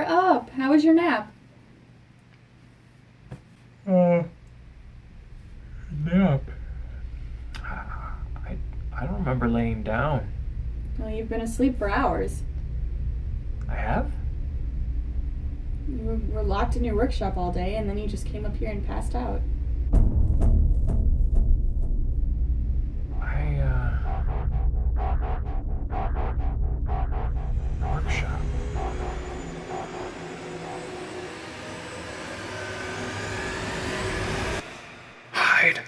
up. How was your nap? Nap. I don't remember laying down. Well, you've been asleep for hours. I have? You were locked in your workshop all day, and then you just came up here and passed out. Workshop. Hide.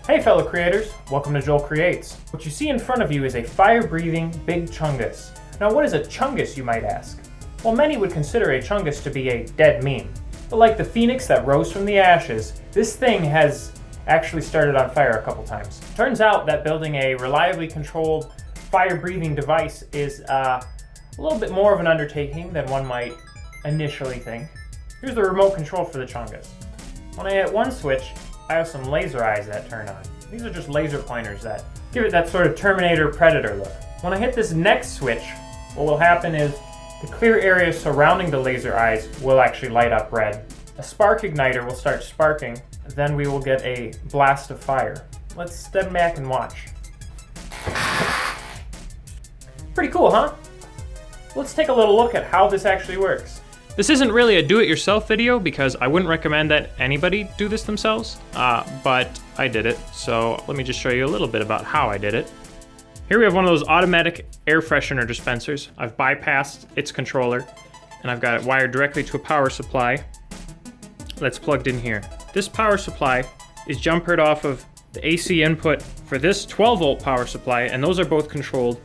Hey fellow creators, welcome to Joel Creates. What you see in front of you is a fire-breathing big chungus. Now what is a chungus, you might ask? Well, many would consider a chungus to be a dead meme. But like the phoenix that rose from the ashes, this thing has actually started on fire a couple times. Turns out that building a reliably controlled fire-breathing device is a little bit more of an undertaking than one might initially think. Here's the remote control for the chungus. When I hit one switch, I have some laser eyes that turn on. These are just laser pointers that give it that sort of Terminator Predator look. When I hit this next switch, what will happen is the clear area surrounding the laser eyes will actually light up red. A spark igniter will start sparking, then we will get a blast of fire. Let's step back and watch. Pretty cool, huh? Let's take a little look at how this actually works. This isn't really a do-it-yourself video because I wouldn't recommend that anybody do this themselves, but I did it, so let me just show you a little bit about how I did it. Here we have one of those automatic air freshener dispensers. I've bypassed its controller, and I've got it wired directly to a power supply that's plugged in here. This power supply is jumpered off of the AC input for this 12-volt power supply, and those are both controlled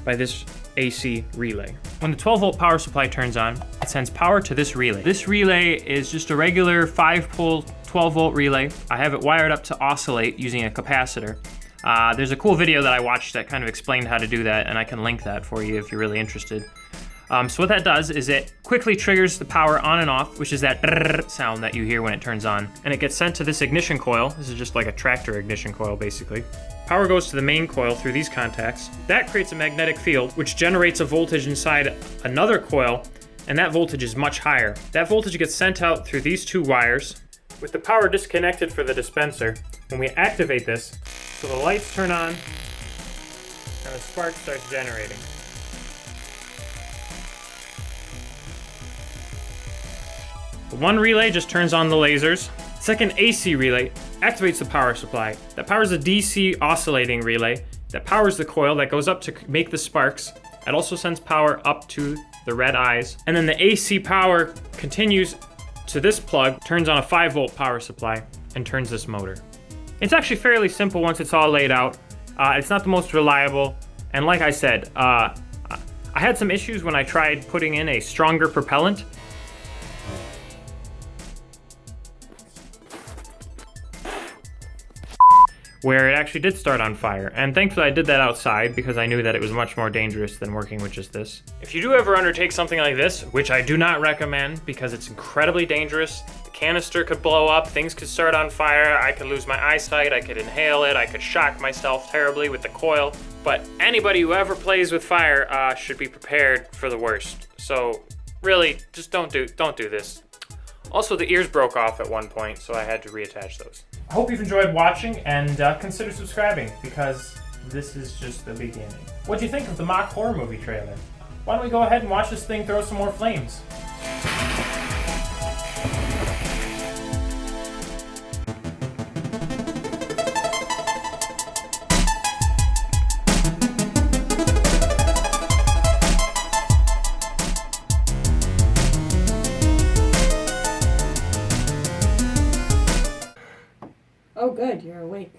by this AC relay. When the 12-volt power supply turns on, it sends power to this relay. This relay is just a regular 5-pole 12-volt relay. I have it wired up to oscillate using a capacitor. There's a cool video that I watched that kind of explained how to do that, and I can link that for you if you're really interested. So what that does is it quickly triggers the power on and off, which is that sound that you hear when it turns on, and it gets sent to this ignition coil. This is just like a tractor ignition coil, basically. Power goes to the main coil through these contacts. That creates a magnetic field, which generates a voltage inside another coil, and that voltage is much higher. That voltage gets sent out through these two wires. With the power disconnected for the dispenser, when we activate this, so the lights turn on, and the spark starts generating. The one relay just turns on the lasers. Second AC relay activates the power supply. That powers a DC oscillating relay that powers the coil that goes up to make the sparks. It also sends power up to the red eyes. And then the AC power continues to this plug, turns on a 5-volt power supply, and turns this motor. It's actually fairly simple once it's all laid out. It's not the most reliable. And like I said, I had some issues when I tried putting in a stronger propellant. Where it actually did start on fire. And thankfully I did that outside because I knew that it was much more dangerous than working with just this. If you do ever undertake something like this, which I do not recommend because it's incredibly dangerous, the canister could blow up, things could start on fire, I could lose my eyesight, I could inhale it, I could shock myself terribly with the coil. But anybody who ever plays with fire should be prepared for the worst. So really, just don't do this. Also, the ears broke off at one point, so I had to reattach those. I hope you've enjoyed watching, and consider subscribing, because this is just the beginning. What do you think of the mock horror movie trailer? Why don't we go ahead and watch this thing throw some more flames? Oh good, you're awake.